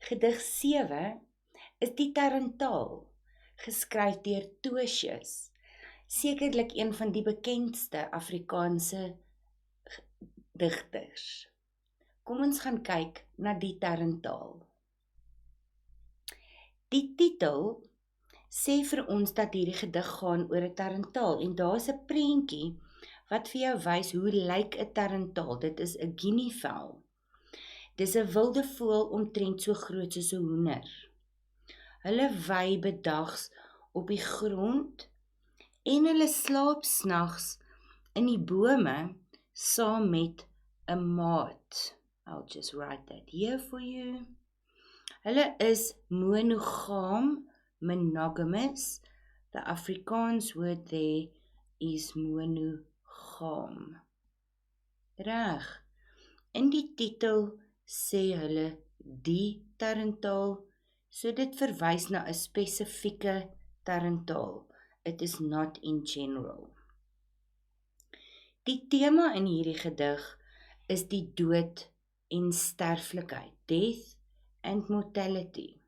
Gedig 7 is die Tarantaal, geskryf deur Tosius, sekerlik een van die bekendste Afrikaanse digters. Kom ons gaan kyk na die Tarantaal. Die titel sê vir ons dat hierdie gedig gaan oor 'n tarantaal en daar's 'n prentjie wat vir jou wys hoe lyk 'n tarantaal. Dit is 'n guineafowl. Dis 'n wilde voël omtrent so groot soos 'n hoender. Hulle wy bedags op die grond en hulle slaap snags in die bome saam met 'n maat. I'll just write that here for you. Hulle is monogam, monogamous. The Afrikaans word there is monogam. Reg. In die titel sê hulle die tarantaal, so dit verwys na 'n spesifieke tarantaal. It is not in general. Die tema in hierdie gedig is die dood en sterflikheid, death and mortality.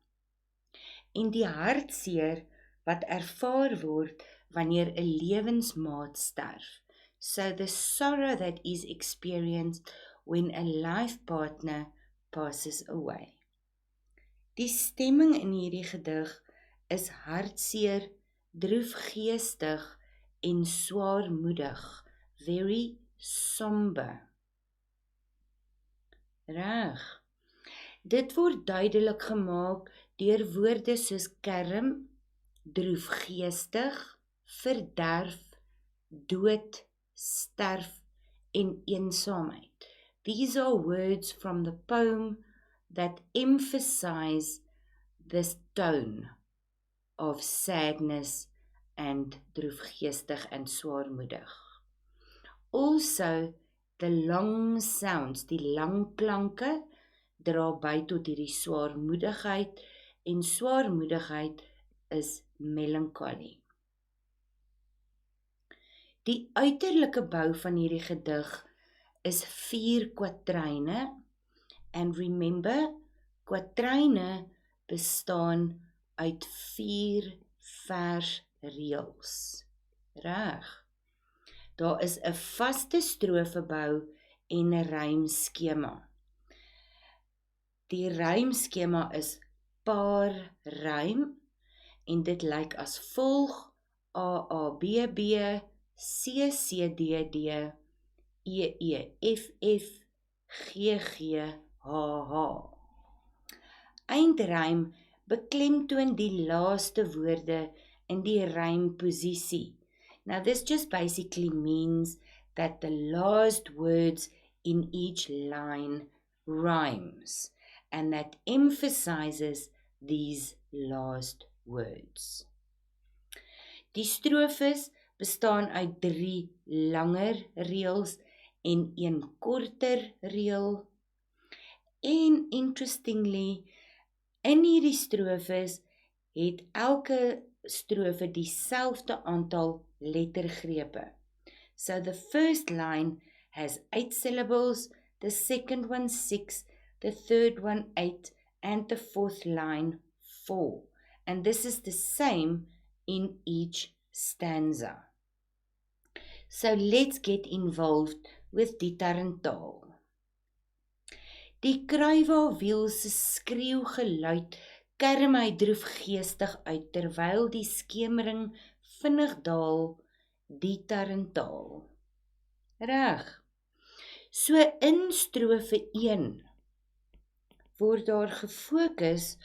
En die hartseer wat ervaar word wanneer 'n lewensmaat sterf. So the sorrow that is experienced when a life partner passes away. Die stemming in hierdie gedig is hartseer, droefgeestig en swaarmoedig, very somber. Reg. Dit word duidelik gemaak deur woorde soos kerm, droefgeestig, verderf, dood, sterf en eensaamheid. These are words from the poem that emphasize this tone of sadness and droefgeestig and swaarmoedig. Also, the long sounds, die lang klanke, dra by tot hierdie swaarmoedigheid en swaarmoedigheid is melancholy. Die uiterlike bou van hierdie gedig is 4 kwatryne, and remember, kwatryne bestaan uit 4 versreëls. Reg. Daar is 'n vaste strofebou en 'n rymskema. Die rymskema is paar rym en dit lyk as volg: AABB, CCDD, EEFF, GGHH. Eindrym beklemtoon die laaste woorde in die rymposisie. Now this just basically means that the last words in each line rhymes, and that emphasizes these last words. Die strofes bestaan uit 3 langer reëls en 1 korter reël. En interestingly, in hierdie strofes het elke strofe dieselfde aantal lettergrepe. So the first line has 8 syllables, the second one 6, the third one 8, and the fourth line 4. And this is the same in each stanza. So let's get involved with die tarantaal. Die kruiwawiel se skreeugeluid kerm hy droefgeestig uit terwyl die skemering vinnig daal, die tarantaal. Reg. So in strofe 1 word daar gefokus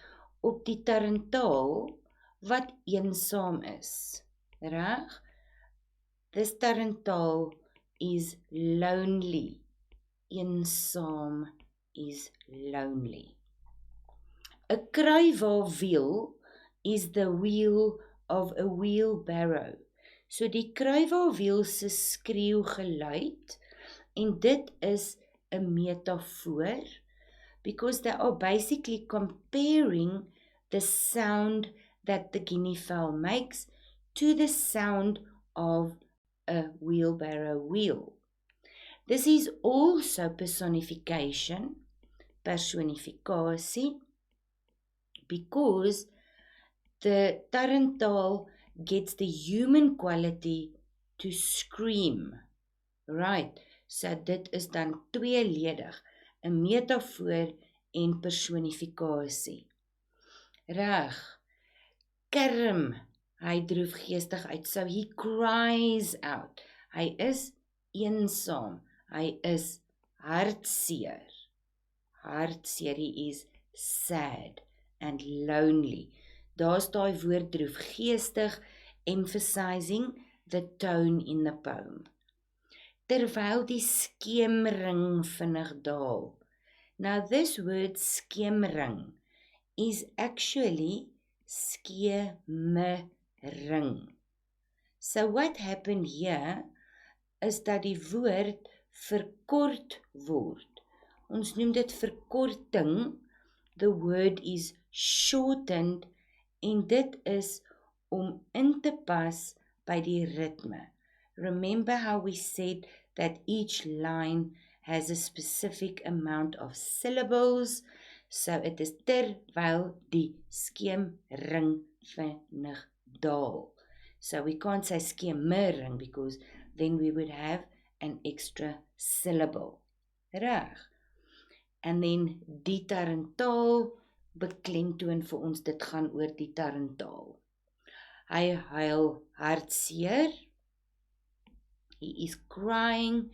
op die tarantaal wat eensaam is. Reg? This tarantaal is lonely. Eensaam is lonely. 'n Kruiwawiel is the wheel of a wheelbarrow. So die kruiwawiel se skreeugeluid, en dit is 'n metafoor, because they are basically comparing the sound that the guinea fowl makes to the sound of a wheelbarrow wheel. This is also personification, personifikasie, because the tarantaal gets the human quality to scream. Right, so dit is dan tweeledig, 'n metafoor en personifikasie. Reg, kerm, hy droefgeestig uit, so he cries out. Hy is eensaam, hy is hartseer. Hartseer, he is sad and lonely. Daar's daai woord droefgeestig, emphasizing the tone in the poem. Terwyl die skemering vinnig daal. Now this word skemering is actually skemering. So what happened here is dat die woord verkort word. Ons noem dit verkorting. The word is shortened en dit is om in te pas by die ritme. Remember how we said that each line has a specific amount of syllables, so it is terwyl die skemering vinnig daal. So we can't say skemering because then we would have an extra syllable. Reg. And then die tarantaal beklemtoon vir ons, dit gaan oor die tarantaal. Hy huil hartseer. He is crying,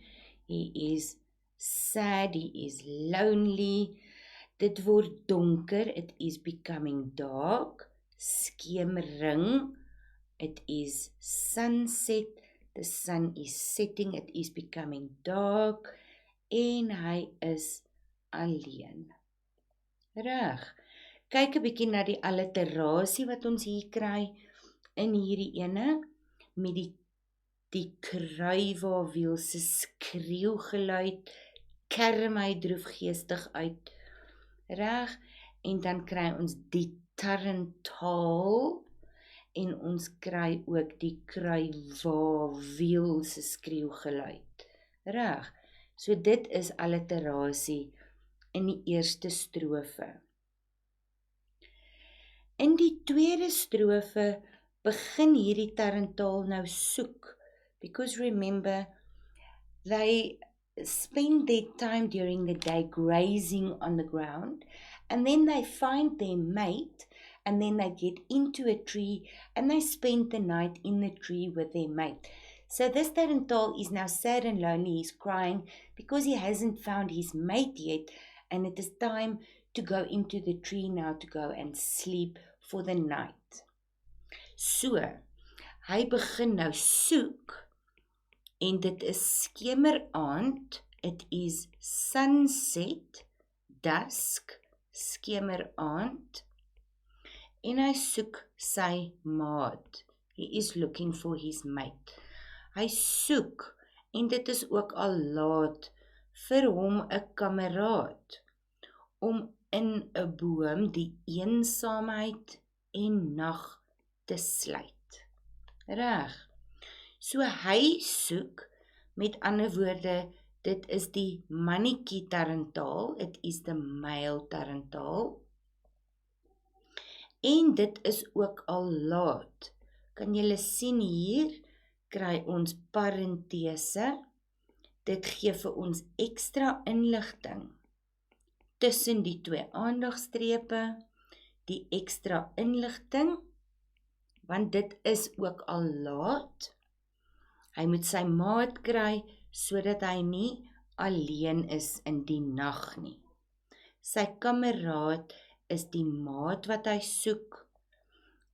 he is sad, he is lonely. Dit word donker, it is becoming dark. Skemering, it is sunset, the sun is setting, it is becoming dark. En hy is alleen. Reg, kyk 'n bietjie na die alliterasie wat ons hier kry in hierdie ene, met die kruiwawiel se skreeugeluid, kerm hy droefgeestig uit. Reg, en dan kry ons die tarantaal, en ons kry ook die kruiwawiel se skreeugeluid. Reg, so dit is alliterasie in die eerste strofe. In die tweede strofe begin hierdie tarantaal nou soek, because remember, they spend their time during the day grazing on the ground, and then they find their mate, and then they get into a tree, and they spend the night in the tree with their mate. So this tarantaal is now sad and lonely, he's crying, because he hasn't found his mate yet, and it is time to go into the tree now to go and sleep for the night. So, hy begin nou soek, en dit is skemeraand, it is sunset, dusk, skemeraand, en hy soek sy maat. He is looking for his mate. Hy soek, en dit is ook al laat, vir hom 'n kameraad, om in 'n boom die eensaamheid en nag te sluit. Reg. So hy soek, met ander woorde, dit is die mannetjie tarantaal, it is the male tarantaal, en dit is ook al laat. Kan julle sien hier, kry ons parentese, dit gee vir ons ekstra inligting tussen die twee aandagstrepe, die ekstra inligting, want dit is ook al laat. Hy moet sy maat kry, sodat hy nie alleen is in die nag nie. Sy kameraad is die maat wat hy soek,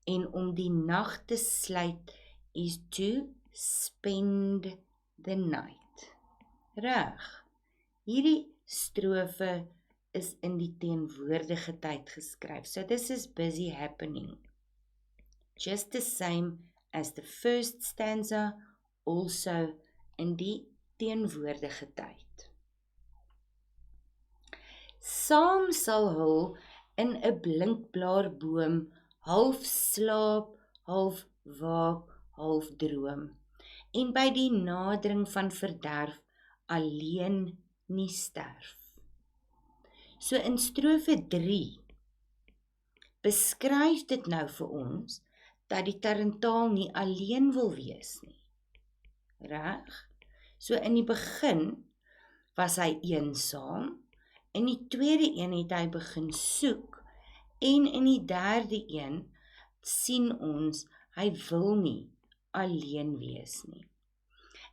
en om die nag te sluit is to spend the night. Reg, hierdie strofe is in die teenwoordige tyd geskryf. So this is busy happening. Just the same as the first stanza, also in die teenwoordige tyd. Saam sal hul in 'n blinkblaarboom, half slaap, half waak, half droom, en by die nadering van verderf alleen nie sterf. So in strofe 3 beskryf dit nou vir ons dat die tarantaal nie alleen wil wees nie. Reg? So in die begin was hy eensaam, in die tweede een het hy begin soek, en in die derde een sien ons, hy wil nie alleen wees nie.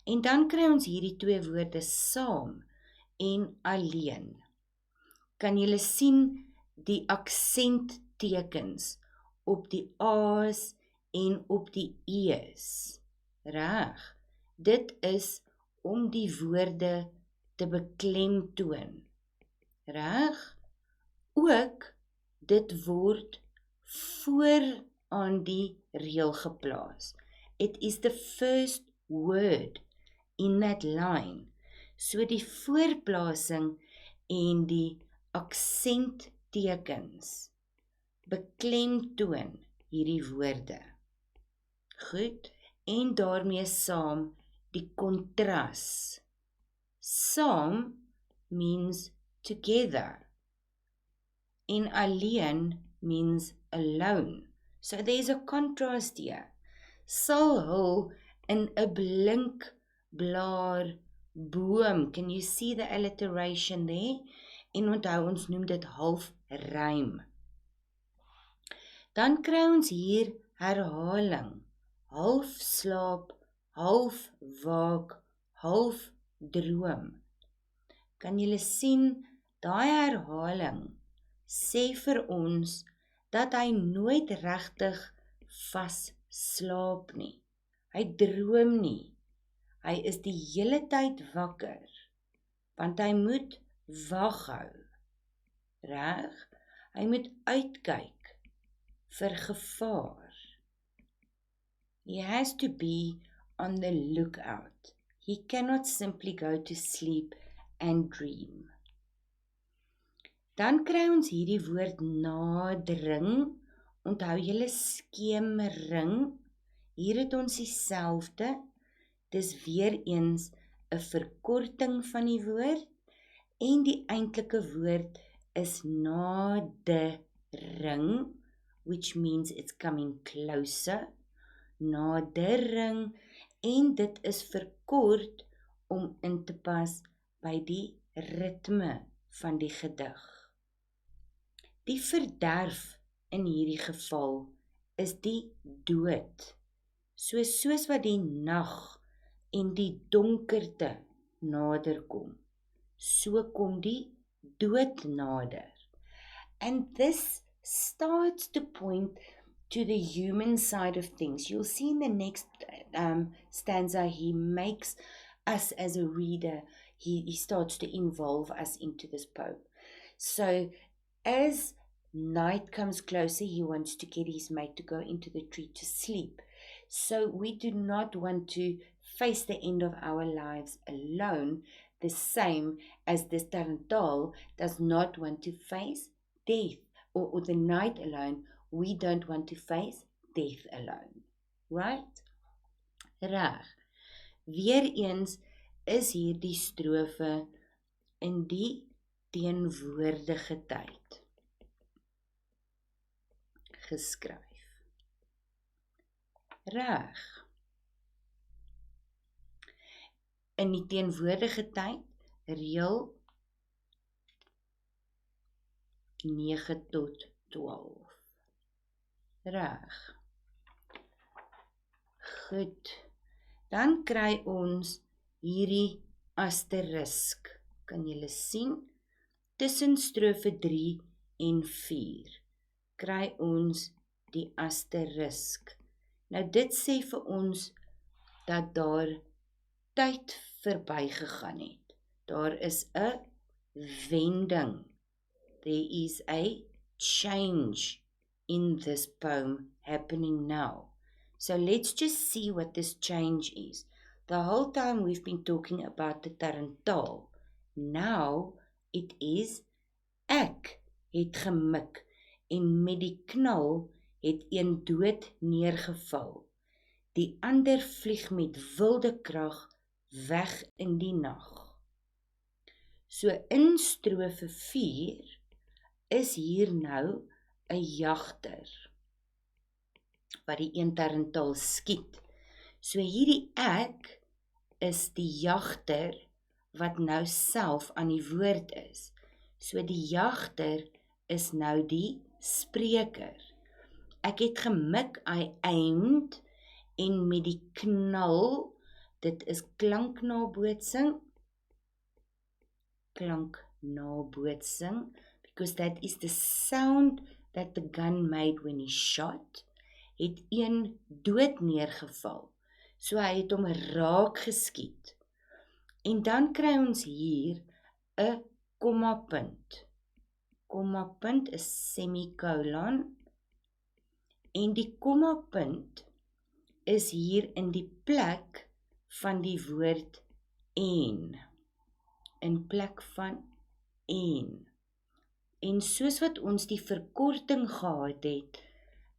En dan kry ons hierdie twee woorde saam en alleen. Kan julle sien die aksenttekens op die A's en op die E's? Reg, dit is om die woorde te beklemtoon. Reg? Ook dit word voor aan die reël geplaas. It is the first word in that line. So die voorplasing en die aksenttekens beklemtoon hierdie woorde. Goed, en daarmee saam die kontras. Saam means together, en alleen means alone. So there's a contrast here. Sal hul in 'n blink blaar boom. Can you see the alliteration there? En onthou, ons noem dit half rym. Dan kry ons hier herhaling. Half slaap, half waak, half droom. Kan julle sien, daai herhaling sê vir ons dat hy nooit regtig vas slaap nie. Hy droom nie. Hy is die hele tyd wakker, want hy moet wag hou. Reg? Hy moet uitkyk vir gevaar. He has to be on the lookout. He cannot simply go to sleep and dream. Dan kry ons hierdie woord nadring. Onthou julle skemering. Hier het ons dieselfde. Dis weer eens 'n verkorting van die woord en die eintlike woord is nadering, which means it's coming closer. Nadering, en dit is verkort om in te pas by die ritme van die gedig. Die verderf in hierdie geval is die dood. Soos wat die nag en die donkerte naderkom, so kom die dood nader. And this starts to point to the human side of things. You'll see in the next stanza, he makes us as a reader, he starts to involve us into this poem. So as night comes closer, he wants to get his mate to go into the tree to sleep. So we do not want to face the end of our lives alone, the same as this tarantaal does not want to face death, or the night alone. We don't want to face death alone. Right? Reg. Weereens is hier die strofe in die teenwoordige tyd geskryf. Reg. In die teenwoordige tyd, reël 9 tot 12. Reg. Goed. Dan kry ons hierdie asterisk. Kan julle sien? Tussen strofe 3 en 4 kry ons die asterisk. Nou dit sê vir ons dat daar tyd verbygegaan het. Daar is 'n wending. There is a change in this poem happening now. So let's just see what this change is. The whole time we've been talking about the tarantaal. Now it is ek het gemik en met die knal het een dood neergeval. Die ander vlieg met wilde krag weg in die nag. So in strofe 4 is hier nou 'n jagter wat die een tarantaal skiet. So hierdie ek is die jagter wat nou self aan die woord is. So die jagter is nou die spreker. Ek het gemik, I aimed, en met die knal, dit is klanknabootsing, because that is the sound that the gun made when he shot, het een dood neergeval. So hy het hom raak geskiet. En dan kry ons hier 'n kommapunt. Kommapunt is semikolon. En die kommapunt is hier in die plek van die woord en. In plek van en. En soos wat ons die verkorting gehad het,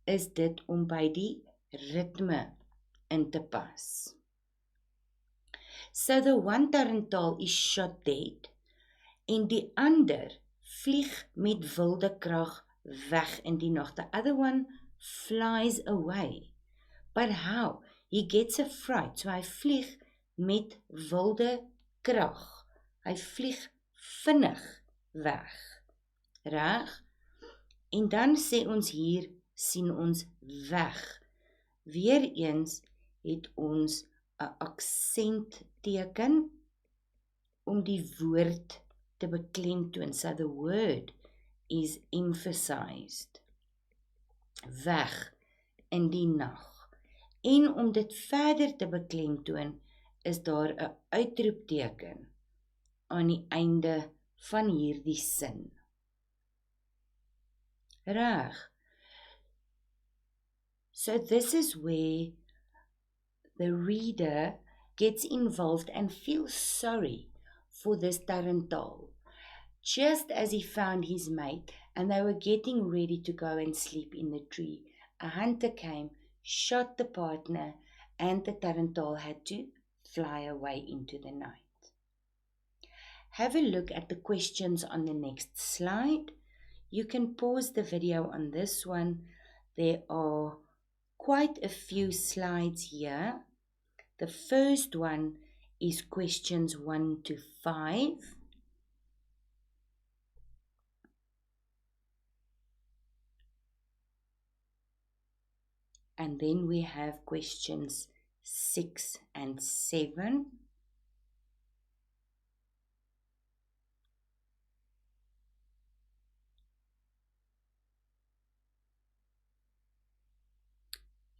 is dit om by die ritme in te pas. So the one tarantaal is shot dead, en die ander vlieg met wilde krag weg in die nag. The other one flies away. But how? He gets a fright. So hy vlieg met wilde krag. Hy vlieg vinnig weg. Reg? En dan sê ons hier, sien ons weg. Weereens het ons 'n aksentteken om die woord te beklemtoon. So the word is emphasized. Weg in die nag. En om dit verder te beklemtoon, is daar 'n uitroepteken aan die einde van hierdie sin. Reg. So this is where the reader gets involved and feels sorry for this tarantaal. Just as he found his mate and they were getting ready to go and sleep in the tree, a hunter came, shot the partner, and the tarantaal had to fly away into the night. Have a look at the questions on the next slide. You can pause the video on this one. There are quite a few slides here. The first one is questions 1 to 5. And then we have questions 6 and 7.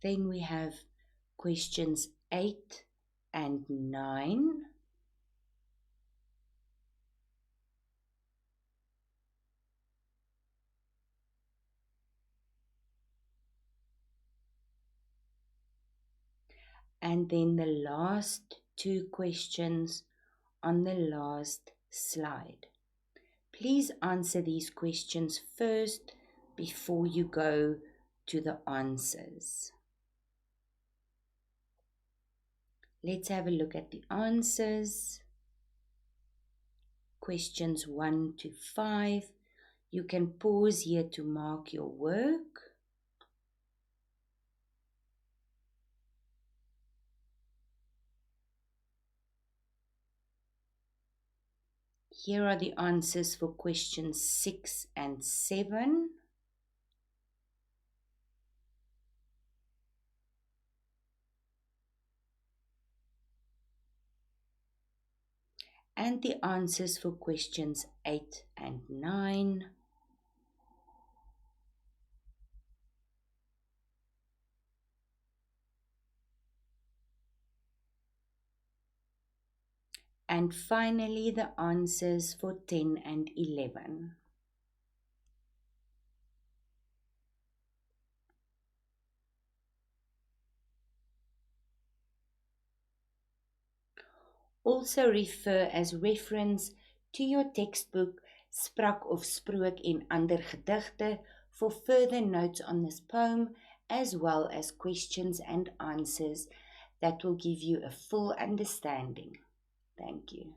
Then we have questions 8 and 9. And then the last two questions on the last slide. Please answer these questions first before you go to the answers. Let's have a look at the answers. Questions 1 to 5. You can pause here to mark your work. Here are the answers for questions 6 and 7. And the answers for questions 8 and 9. And finally, the answers for 10 and 11. Also refer as reference to your textbook Sprak of Sprook en Ander Gedigte for further notes on this poem, as well as questions and answers that will give you a full understanding. Thank you.